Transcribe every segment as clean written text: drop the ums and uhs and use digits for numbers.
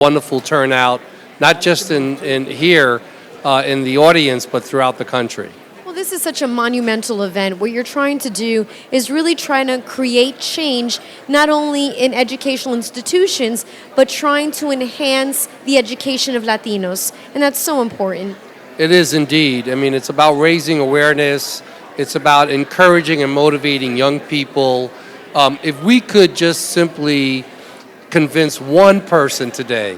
wonderful turnout, not just in here in the audience, but throughout the country. Well, this is such a monumental event. What you're trying to do is really trying to create change, not only in educational institutions, but trying to enhance the education of Latinos. And that's so important. It is indeed. I mean, it's about raising awareness. It's about encouraging and motivating young people. If we could just simply convince one person today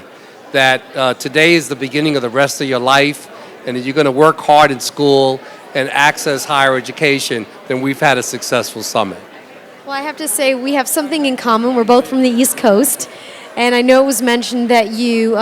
that today is the beginning of the rest of your life and that you're going to work hard in school and access higher education, then we've had a successful summit. Well, I have to say we have something in common. We're both from the East Coast, and I know it was mentioned that you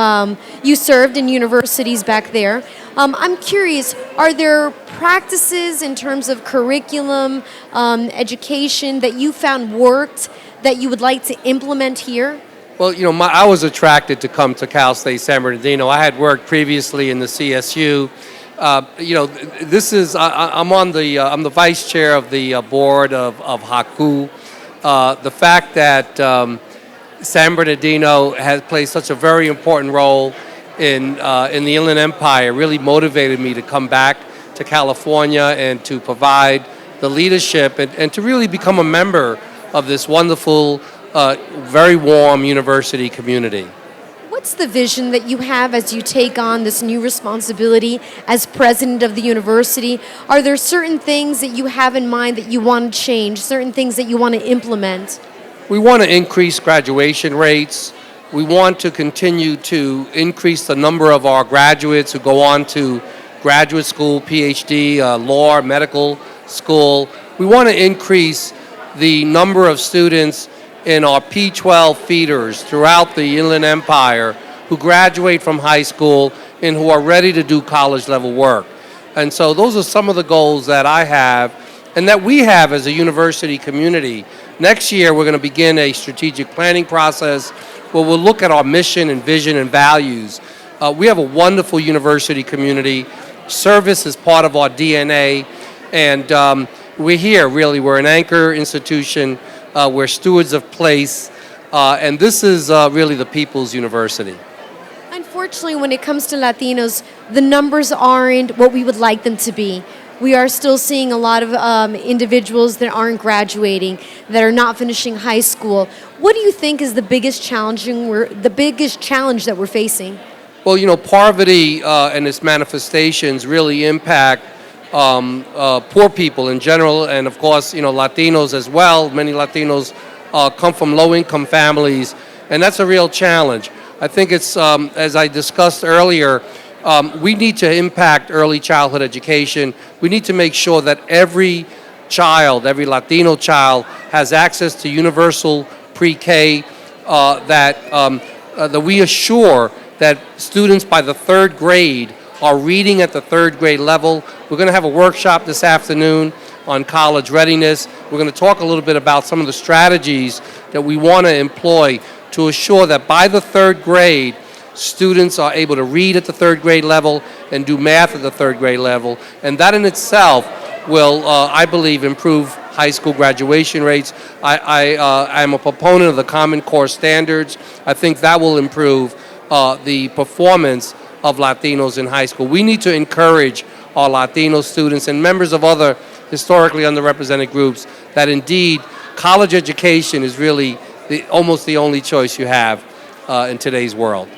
served in universities back there. I'm curious, are there practices in terms of curriculum, education that you found worked that you would like to implement here? Well, I was attracted to come to Cal State San Bernardino. I had worked previously in the CSU. I'm the vice chair of the board of HACU. The fact that San Bernardino has played such a very important role in the Inland Empire really motivated me to come back to California and to provide the leadership and to really become a member of this wonderful, very warm university community. What's the vision that you have as you take on this new responsibility as president of the university? Are there certain things that you have in mind that you want to change, certain things that you want to implement? We want to increase graduation rates. We want to continue to increase the number of our graduates who go on to graduate school, PhD, law, medical school. We want to increase the number of students in our P-12 feeders throughout the Inland Empire who graduate from high school and who are ready to do college level work. And so those are some of the goals that I have and that we have as a university community. Next year we're going to begin a strategic planning process where we'll look at our mission and vision and values. We have a wonderful university community. Service is part of our DNA, and we're here really. We're an anchor institution. We're stewards of place, and this is really the people's university. Unfortunately, when it comes to Latinos, the numbers aren't what we would like them to be. We are still seeing a lot of individuals that aren't graduating, that are not finishing high school. What do you think is the biggest challenge that we're facing? Well, poverty and its manifestations really impact poor people in general, and of course, Latinos as well. Many Latinos come from low-income families, and that's a real challenge. I think it's, as I discussed earlier, we need to impact early childhood education. We need to make sure that every child, every Latino child, has access to universal pre-K, that we assure that students by the third grade are reading at the third grade level. We're going to have a workshop this afternoon on college readiness. We're going to talk a little bit about some of the strategies that we want to employ to assure that by the third grade, students are able to read at the third grade level and do math at the third grade level. And that in itself will, I believe, improve high school graduation rates. I'm a proponent of the Common Core standards. I think that will improve the performance of Latinos in high school. We need to encourage our Latino students and members of other historically underrepresented groups that indeed college education is really almost the only choice you have in today's world.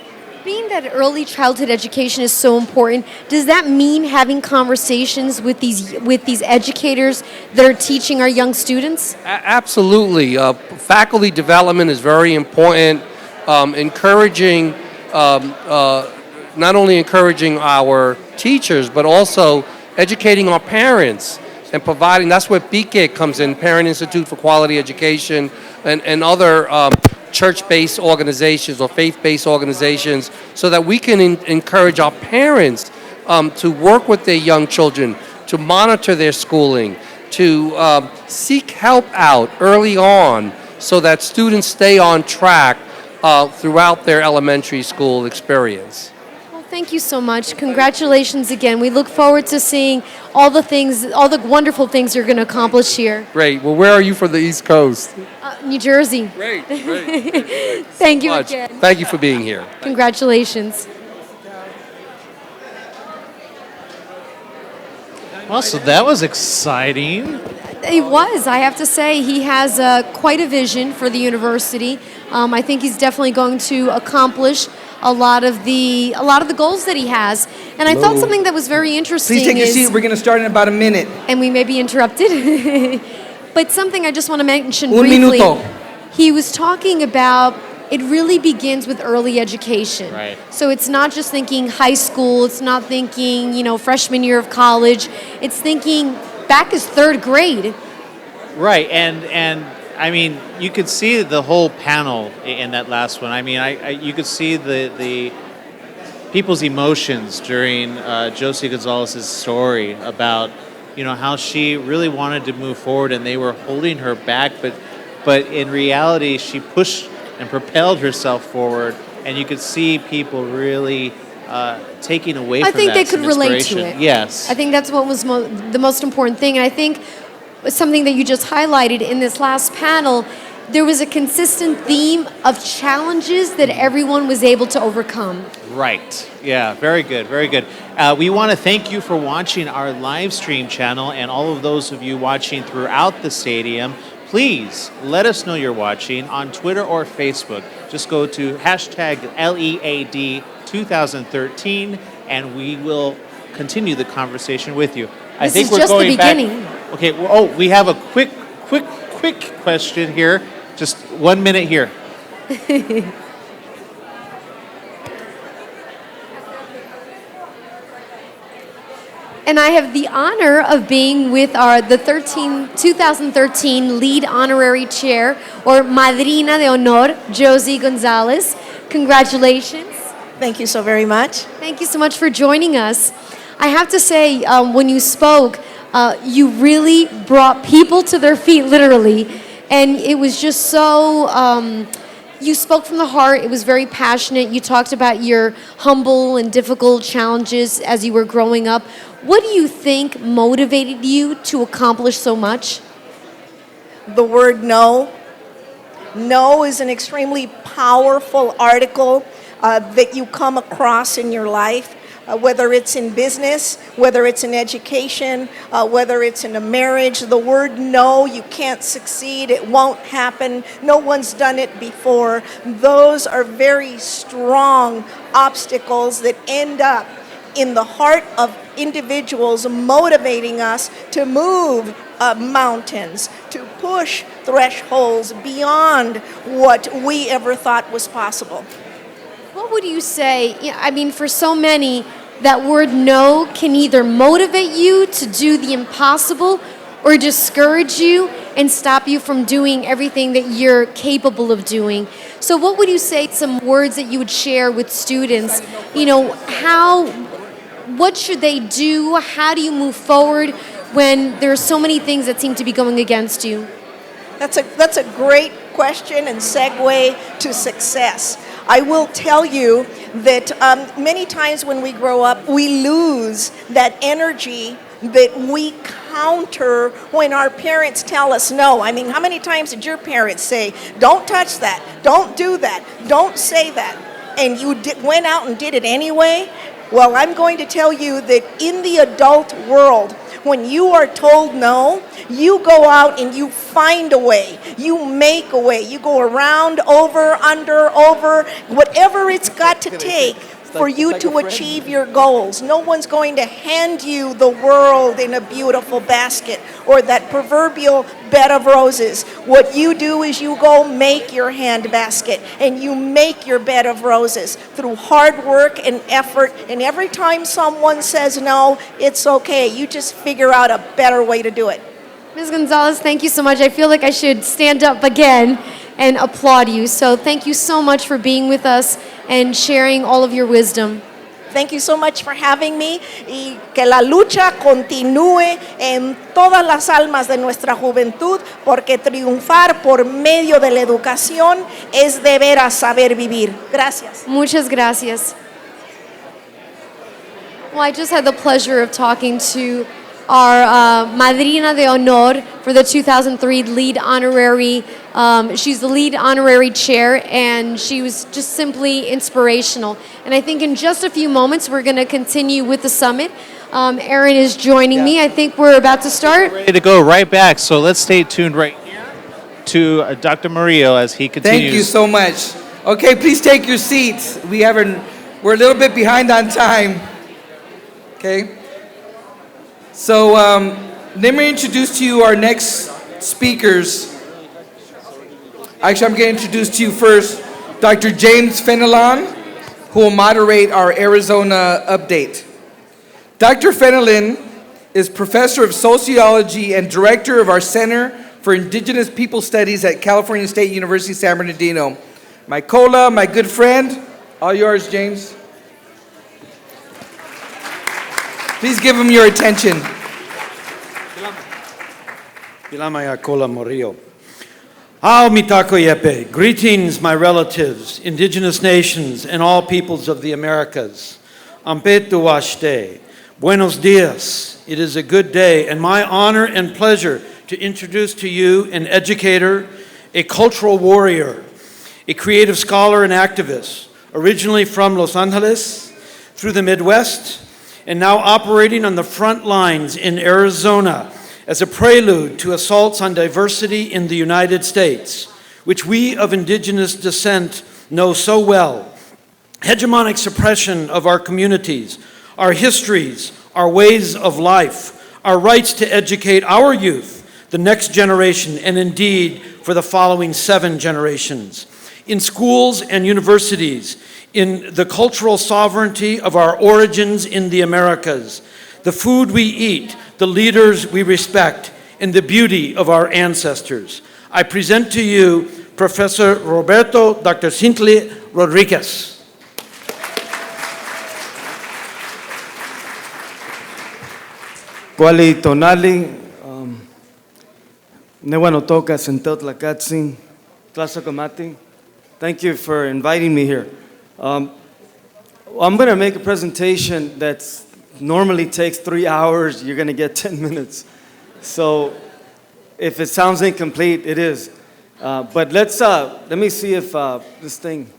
Being that early childhood education is so important, does that mean having conversations with these educators that are teaching our young students? Absolutely. Faculty development is very important. Encouraging not only encouraging our teachers, but also educating our parents and providing, that's where PIQUE comes in, Parent Institute for Quality Education, and other church-based organizations or faith-based organizations, so that we can encourage our parents to work with their young children, to monitor their schooling, to seek help out early on so that students stay on track throughout their elementary school experience. Thank you so much. Congratulations again. We look forward to seeing all the wonderful things you're going to accomplish here. Great. Well, where are you from the East Coast? New Jersey. Great, great. Thank you Much. again. Thank you for being here. Congratulations. Well, so that was exciting. It was. I have to say, he has quite a vision for the university. I think he's definitely going to accomplish a lot of the goals that he has. And I thought something that was very interesting. Please take your seat. We're going to start in about a minute. And we may be interrupted. But something I just want to mention Un briefly. minuto. He was talking about it really begins with early education. Right. So it's not just thinking high school, it's not thinking, freshman year of college. It's thinking back as third grade. Right, and I mean, you could see the whole panel in that last one. I mean, you could see the people's emotions during Josie Gonzales' story about, how she really wanted to move forward and they were holding her back, but in reality, she pushed and propelled herself forward, and you could see people really taking away from that. I think they could some relate to inspiration. it. Yes. I think that's what was the most important thing. And I think something that you just highlighted in this last panel, there was a consistent theme of challenges that everyone was able to overcome. Right. Yeah, very good, very good. We want to thank you for watching our live stream channel and all of those of you watching throughout the stadium. Please let us know you're watching on Twitter or Facebook. Just go to #LEAD2013 and we will continue the conversation with you. I This think is we're just the going back. beginning. Okay, we have a quick question here. Just 1 minute here. And I have the honor of being with the 2013 lead honorary chair, or madrina de honor, Josie Gonzales. Congratulations. Thank you so very much. Thank you so much for joining us. I have to say, when you spoke, you really brought people to their feet, literally. And it was just so, you spoke from the heart. It was very passionate. You talked about your humble and difficult challenges as you were growing up. What do you think motivated you to accomplish so much? The word no. No is an extremely powerful article that you come across in your life, whether it's in business, whether it's in education, whether it's in a marriage. The word no, you can't succeed, it won't happen, no one's done it before. Those are very strong obstacles that end up in the heart of individuals, motivating us to move mountains, to push thresholds beyond what we ever thought was possible. What would you say? I mean, for so many, that word no can either motivate you to do the impossible or discourage you and stop you from doing everything that you're capable of doing. So what would you say, some words that you would share with students? What should they do? How do you move forward when there are so many things that seem to be going against you? That's a great question and segue to success. I will tell you that many times when we grow up, we lose that energy that we counter when our parents tell us no. I mean, how many times did your parents say, don't touch that, don't do that, don't say that, and you went out and did it anyway? Well, I'm going to tell you that in the adult world, when you are told no, you go out and you find a way. You make a way. You go around, over, under, over, whatever it's got to take for you to achieve your goals. No one's going to hand you the world in a beautiful basket or that proverbial bed of roses. What you do is you go make your hand basket and you make your bed of roses through hard work and effort. And every time someone says no, it's okay. You just figure out a better way to do it. Ms. Gonzales, thank you so much. I feel like I should stand up again and applaud you. So thank you so much for being with us and sharing all of your wisdom. Thank you so much for having me, y que la lucha continúe en todas las almas de nuestra juventud, porque triunfar por medio de la educación es de veras saber vivir. Gracias. Muchas gracias. Well, I just had the pleasure of talking to our madrina de honor for the 2003 lead honorary She's the lead honorary chair, and she was just simply inspirational. And I think in just a few moments, we're going to continue with the summit. Aaron is joining me. I think we're about to start. Ready to go right back. So let's stay tuned right here to Dr. Murillo as he continues. Thank you so much. Okay, please take your seats. We're a little bit behind on time. Okay. So let me introduce to you our next speakers. Actually, I'm going to introduce to you first Dr. James Fenelon, who will moderate our Arizona update. Dr. Fenelon is professor of sociology and director of our Center for Indigenous People Studies at California State University, San Bernardino. My cola, my good friend, all yours, James. Please give him your attention. Pilamaya Kola Morillo. Ao mitako yepe. Greetings, my relatives, indigenous nations, and all peoples of the Americas. Ampetu washte. Buenos dias. It is a good day and my honor and pleasure to introduce to you an educator, a cultural warrior, a creative scholar and activist, originally from Los Angeles, through the Midwest, and now operating on the front lines in Arizona as a prelude to assaults on diversity in the United States, which we of indigenous descent know so well. Hegemonic suppression of our communities, our histories, our ways of life, our rights to educate our youth, the next generation, and indeed for the following 7 generations. In schools and universities, in the cultural sovereignty of our origins in the Americas, the food we eat, the leaders we respect, and the beauty of our ancestors. I present to you Professor Roberto Dr. Cintle Rodriguez. Kuali tonali, Newanotoka Senteltlakatzin, Tlasokamati. Thank you for inviting me here. I'm going to make a presentation that normally takes 3 hours. You're going to get 10 minutes. So if it sounds incomplete, it is. But let me see if this thing,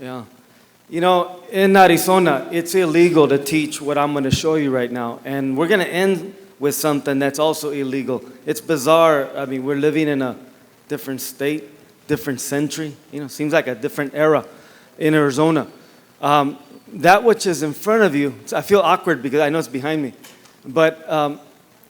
yeah. You know, in Arizona, it's illegal to teach what I'm going to show you right now. And we're going to end with something that's also illegal. It's bizarre. I mean, we're living in a different state, different century. You know, seems like a different era in Arizona. That which is in front of you, I feel awkward because I know it's behind me. But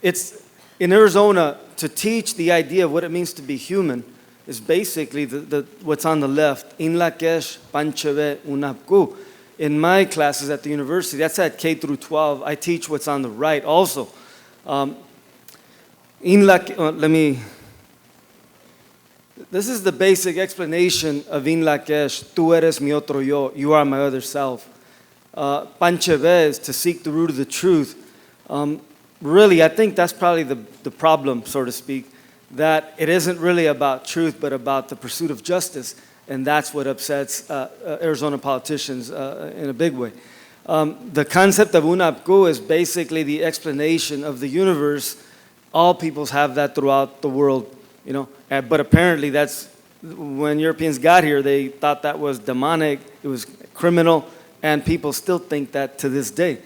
it's in Arizona, to teach the idea of what it means to be human is basically what's on the left. In Lakesh, Pancheve, Unapku. In my classes at the university, that's at K through 12, I teach what's on the right also. This is the basic explanation of In Lakesh, Tu eres mi otro yo, you are my other self. Pancheve is to seek the root of the truth. Really, I think that's probably the problem, so to speak, that it isn't really about truth, but about the pursuit of justice, and that's what upsets Arizona politicians in a big way. The concept of Unapku is basically the explanation of the universe. All peoples have that throughout the world, you know, but apparently that's, when Europeans got here, they thought that was demonic, it was criminal, and people still think that to this day.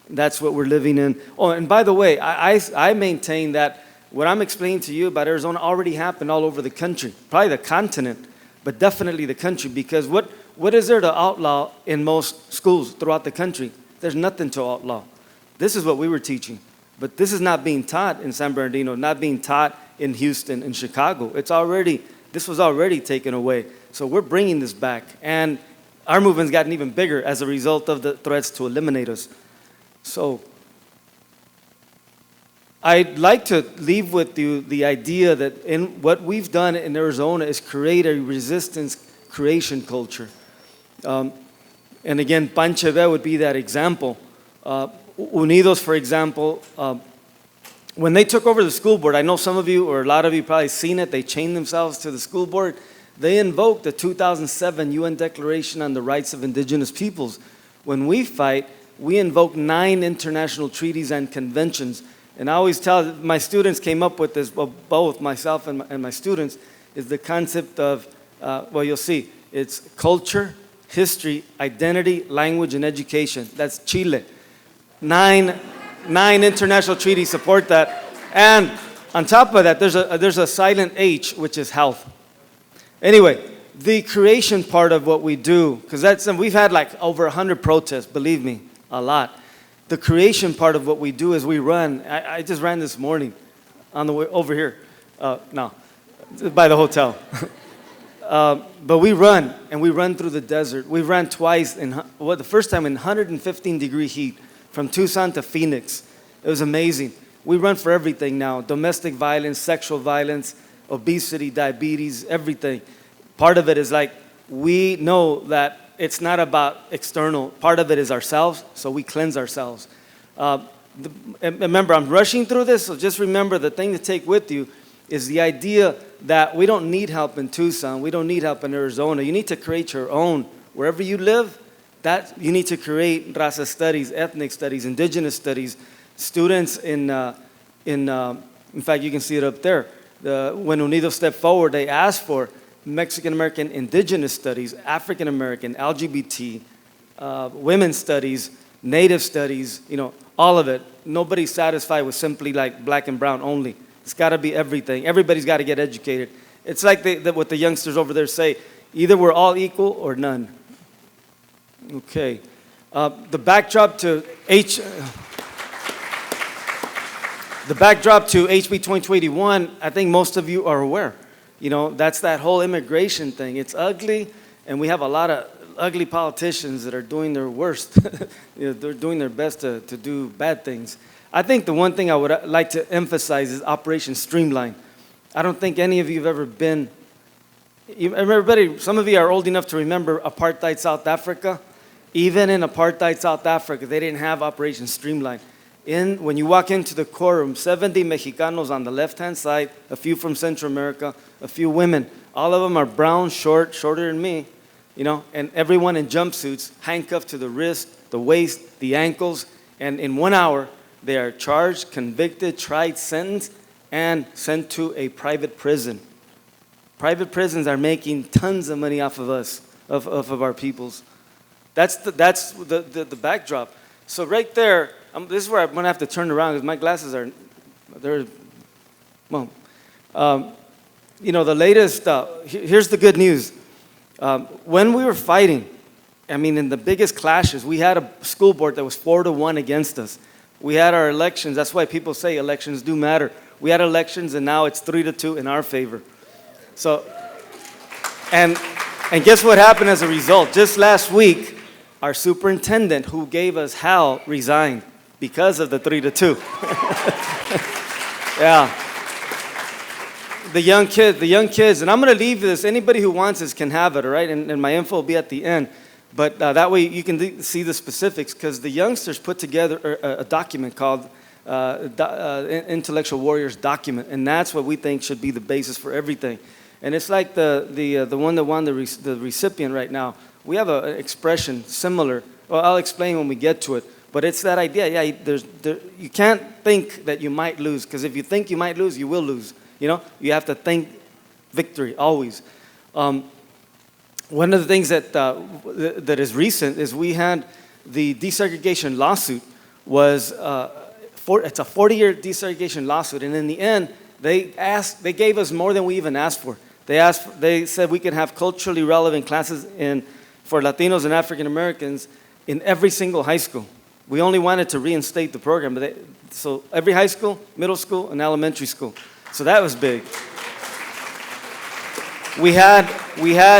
That's what we're living in. Oh, and by the way, I maintain that what I'm explaining to you about Arizona already happened all over the country, probably the continent, but definitely the country, because what is there to outlaw in most schools throughout the country? There's nothing to outlaw. This is what we were teaching, but this is not being taught in San Bernardino, not being taught in Houston, in Chicago. This was already taken away. So we're bringing this back, and our movement's gotten even bigger as a result of the threats to eliminate us. So I'd like to leave with you the idea that in what we've done in Arizona is create a resistance creation culture. And again, Pancheve would be that example. Unidos, for example, when they took over the school board, I know some of you or a lot of you probably seen it, they chained themselves to the school board. They invoked the 2007 UN Declaration on the Rights of Indigenous Peoples. When we fight, we invoke 9 international treaties and conventions. And I always tell, my students came up with this, well, both myself and my students, is the concept of, well, you'll see, it's culture, history, identity, language, and education. That's Chile. Nine international treaties support that. And on top of that, there's a silent H, which is health. Anyway, the creation part of what we do, because we've had like over 100 protests, believe me, a lot. The creation part of what we do is we run. I just ran this morning on the way over here. No, by the hotel. But we run, and we run through the desert. We ran twice, the first time in 115-degree heat from Tucson to Phoenix. It was amazing. We run for everything now: domestic violence, sexual violence, obesity, diabetes, everything. Part of it is like we know that it's not about external. Part of it is ourselves, so we cleanse ourselves. And remember, I'm rushing through this, so just remember the thing to take with you is the idea that we don't need help in Tucson. We don't need help in Arizona. You need to create your own. Wherever you live, that you need to create raza studies, ethnic studies, indigenous studies. Students in fact, you can see it up there. When UNIDO stepped forward, they asked for Mexican-American indigenous studies, African-American, LGBT, women's studies, native studies, all of it. Nobody's satisfied with simply like black and brown only. It's got to be everything. Everybody's got to get educated. It's like what the youngsters over there say, either we're all equal or none. Okay. The backdrop to HB 2281, I think most of you are aware. That's that whole immigration thing. It's ugly, and we have a lot of ugly politicians that are doing their worst. They're doing their best to do bad things. I think the one thing I would like to emphasize is Operation Streamline. I don't think any of you have ever been. Everybody, some of you are old enough to remember apartheid South Africa. Even in apartheid South Africa, they didn't have Operation Streamline. When you walk into the courtroom, 70 Mexicanos on the left-hand side, a few from Central America, a few women. All of them are brown, shorter than me, and everyone in jumpsuits, handcuffed to the wrist, the waist, the ankles, and in 1 hour, they are charged, convicted, tried, sentenced, and sent to a private prison. Private prisons are making tons of money off of us, of our peoples. That's the backdrop. So right there, this is where I'm going to have to turn around because my glasses the latest, here's the good news. When we were fighting, in the biggest clashes, we had a school board that was 4-1 against us. We had our elections. That's why people say elections do matter. We had elections, and now it's 3-2 in our favor. So, and guess what happened as a result? Just last week, our superintendent, who gave us hell, resigned because of the 3-2. Yeah. The young kids, and I'm going to leave this. Anybody who wants this can have it, all right? And my info will be at the end. But that way you can see the specifics, because the youngsters put together a document called Intellectual Warriors Document, and that's what we think should be the basis for everything. And it's like the one that won the recipient right now. We have an expression similar. Well, I'll explain when we get to it. But it's that idea. Yeah, you can't think that you might lose, because if you think you might lose, you will lose. You have to think victory always. One of the things that is recent is we had the desegregation lawsuit. It's a 40-year desegregation lawsuit, and in the end, they gave us more than we even asked for. They said we could have culturally relevant classes for Latinos and African Americans in every single high school. We only wanted to reinstate the program, so every high school, middle school, and elementary school. So that was big. We had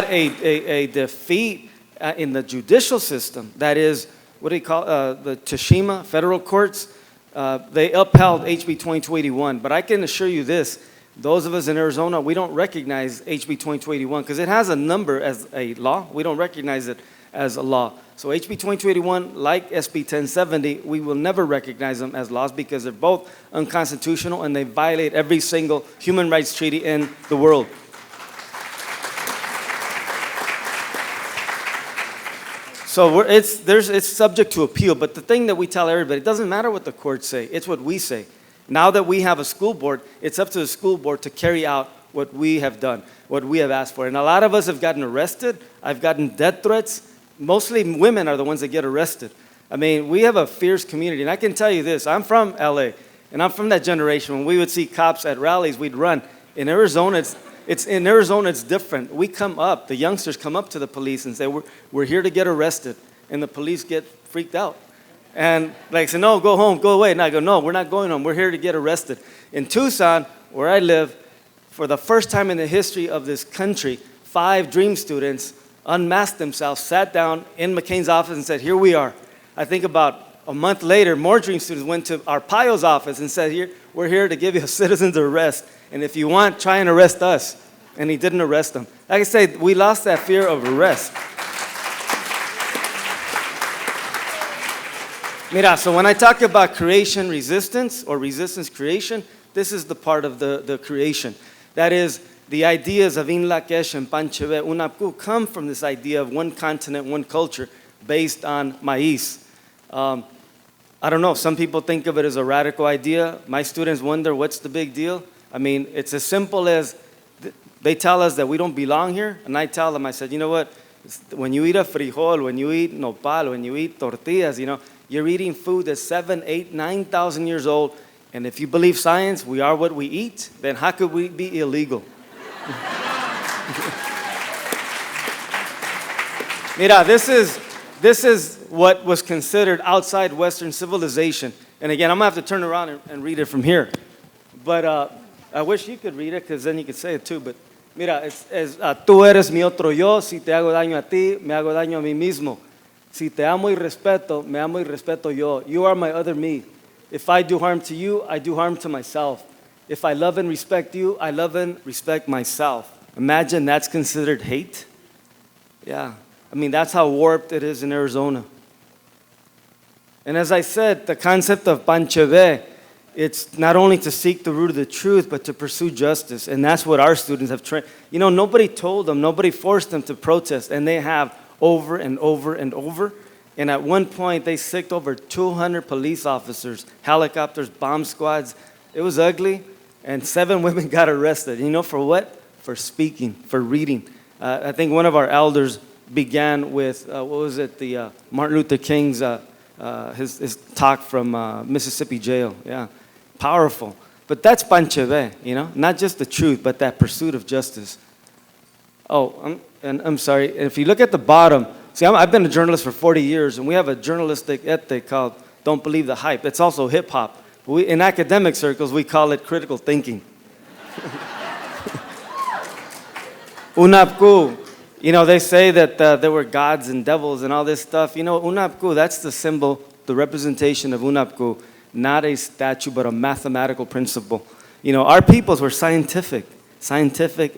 a defeat in the judicial system. That is, what do you call the Tashima federal courts? They upheld HB 2281. But I can assure you this: those of us in Arizona, we don't recognize HB 2281 because it has a number as a law. We don't recognize it as a law. So HB 2281, like SB 1070, we will never recognize them as laws because they're both unconstitutional and they violate every single human rights treaty in the world. So it's subject to appeal, but the thing that we tell everybody, it doesn't matter what the courts say, it's what we say. Now that we have a school board, it's up to the school board to carry out what we have done, what we have asked for. And a lot of us have gotten arrested. I've gotten death threats. Mostly women are the ones that get arrested. I mean, we have a fierce community. And I can tell you this, I'm from LA, and I'm from that generation. When we would see cops at rallies, we'd run. In Arizona, it's different. We come up, the youngsters come up to the police and say, we're here to get arrested. And the police get freaked out. And like say, no, go home, go away. And I go, no, we're not going home. We're here to get arrested. In Tucson, where I live, for the first time in the history of this country, 5 Dream students unmasked themselves, sat down in McCain's office and said, here we are. I think about a month later, more Dream students went to Arpaio's office and said, we're here to give you a citizen's arrest. And if you want, try and arrest us. And he didn't arrest them. Like I say, we lost that fear of arrest. Mira, so when I talk about creation resistance or resistance creation, this is the part of the creation. That is, the ideas of In Lakesh and Pancheve, Unapku come from this idea of one continent, one culture based on maíz. I don't know, some people think of it as a radical idea. My students wonder, what's the big deal? I mean, it's as simple as they tell us that we don't belong here, and I tell them, I said, you know what, when you eat a frijol, when you eat nopal, when you eat tortillas, you're eating food that's 7,000, 8,000, 9,000 years old, and if you believe science, we are what we eat, then how could we be illegal? Mira, this is what was considered outside Western civilization. And again, I'm going to have to turn around and read it from here. But I wish you could read it, because then you could say it too. But mira, tú eres mi otro yo, si te hago daño a ti, me hago daño a mí mismo. Si te amo y respeto, me amo y respeto yo. You are my other me. If I do harm to you, I do harm to myself. If I love and respect you, I love and respect myself. Imagine that's considered hate. Yeah. I mean, that's how warped it is in Arizona. And as I said, the concept of Pancheve, it's not only to seek the root of the truth, but to pursue justice. And that's what our students have trained. Nobody told them, nobody forced them to protest, and they have over and over and over. And at one point, they sicked over 200 police officers, helicopters, bomb squads. It was ugly, and 7 women got arrested. For what? For speaking, for reading. I think one of our elders began with, the Martin Luther King's, his talk from Mississippi jail. Yeah, powerful. But that's Pancheve, not just the truth, but that pursuit of justice. Oh, I'm sorry, if you look at the bottom, see, I've been a journalist for 40 years, and we have a journalistic ethic called Don't Believe the Hype. It's also hip-hop. In academic circles, we call it critical thinking. Unapku, they say that there were gods and devils and all this stuff. Unapku, that's the symbol, the representation of Unapku, not a statue, but a mathematical principle. Our peoples were scientific,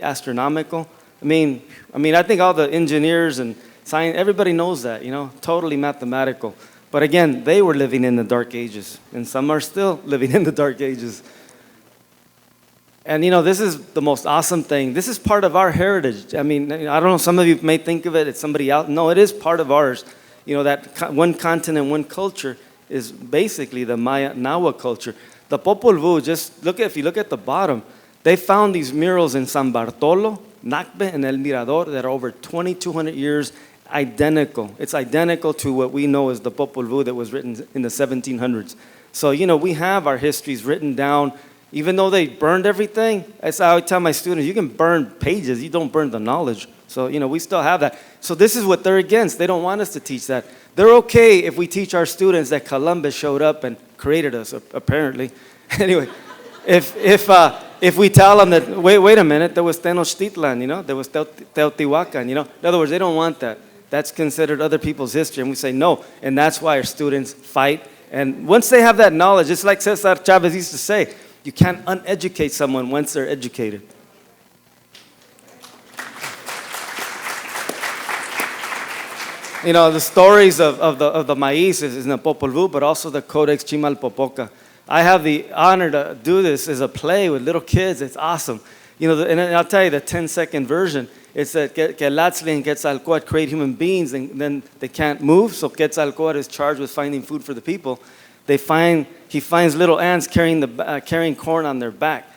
astronomical. I mean, I think all the engineers and science, everybody knows that, totally mathematical. But again, they were living in the dark ages, and some are still living in the dark ages. And this is the most awesome thing. This is part of our heritage. I mean, I don't know, some of you may think of it's somebody else. No, it is part of ours. That one continent, one culture is basically the Maya Nahua culture. The Popol Vuh, if you look at the bottom, they found these murals in San Bartolo, Nacbe, and El Mirador that are over 2,200 years identical. It's identical to what we know as the Popol Vuh that was written in the 1700s. So, we have our histories written down. Even though they burned everything, as I would tell my students, you can burn pages, you don't burn the knowledge. So, we still have that. So this is what they're against. They don't want us to teach that. They're okay if we teach our students that Columbus showed up and created us, apparently. Anyway, if we tell them that, wait a minute, there was Tenochtitlan, there was Teotihuacan, In other words, they don't want that. That's considered other people's history. And we say no. And that's why our students fight. And once they have that knowledge, it's like Cesar Chavez used to say, you can't uneducate someone once they're educated. The stories of the maíz is in the Popol Vuh, but also the Codex Chimalpopoca. I have the honor to do this as a play with little kids. It's awesome. And I'll tell you the 10-second version. It's that Quetzalcoatl and Quetzalcoatl create human beings, and then they can't move. So Quetzalcoatl is charged with finding food for the people. He finds little ants carrying corn on their back.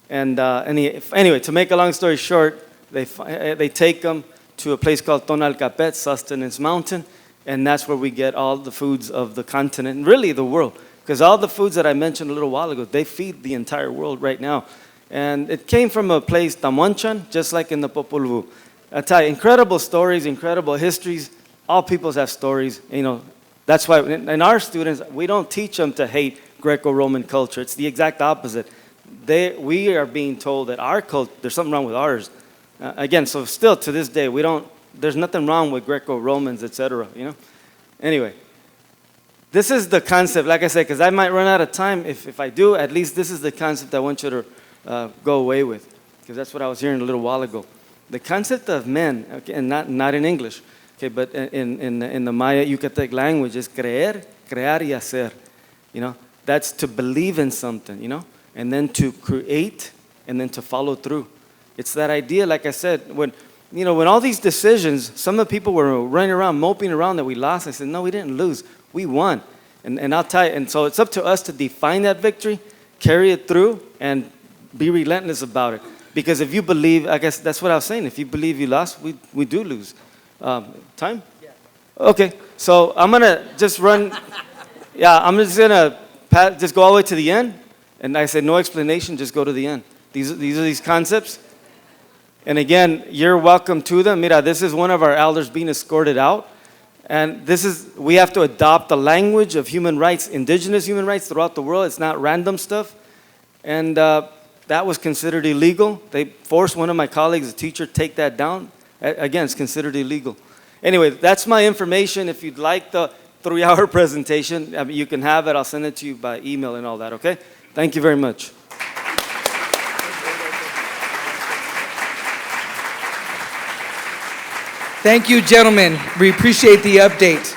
Anyway, to make a long story short, they take them to a place called Tonalcapet, Sustenance Mountain, and that's where we get all the foods of the continent, and really the world. Because all the foods that I mentioned a little while ago, they feed the entire world right now. And it came from a place, Tamuanchan, just like in the Popol Vuh. I tell you, incredible stories, incredible histories. All peoples have stories. That's why in our students, we don't teach them to hate Greco-Roman culture. It's the exact opposite. We are being told that our culture, there's something wrong with ours. Again, so still to this day, there's nothing wrong with Greco-Romans, etc. Anyway, this is the concept, like I said, because I might run out of time. If I do, at least this is the concept I want you to go away with, because that's what I was hearing a little while ago. The concept of men, okay, and not in English, okay, but in the Maya Yucatec language is creer, crear y hacer. That's to believe in something, and then to create, and then to follow through. It's that idea, like I said, when all these decisions, some of the people were running around, moping around that we lost. I said, no, we didn't lose. We won. And I'll tell you, and so it's up to us to define that victory, carry it through, and be relentless about it. Because if you believe, I guess that's what I was saying, if you believe you lost, we do lose. Time? Yeah. Okay, so I'm going to just run, I'm just going to just go all the way to the end. And I said, no explanation, just go to the end. These are these concepts. And again, you're welcome to them. Mira, this is one of our elders being escorted out. And we have to adopt the language of human rights, indigenous human rights throughout the world. It's not random stuff. And that was considered illegal. They forced one of my colleagues, a teacher, take that down. Again, it's considered illegal. Anyway, that's my information. If you'd like the 3-hour presentation, you can have it. I'll send it to you by email and all that, okay? Thank you very much. Thank you, gentlemen. We appreciate the update.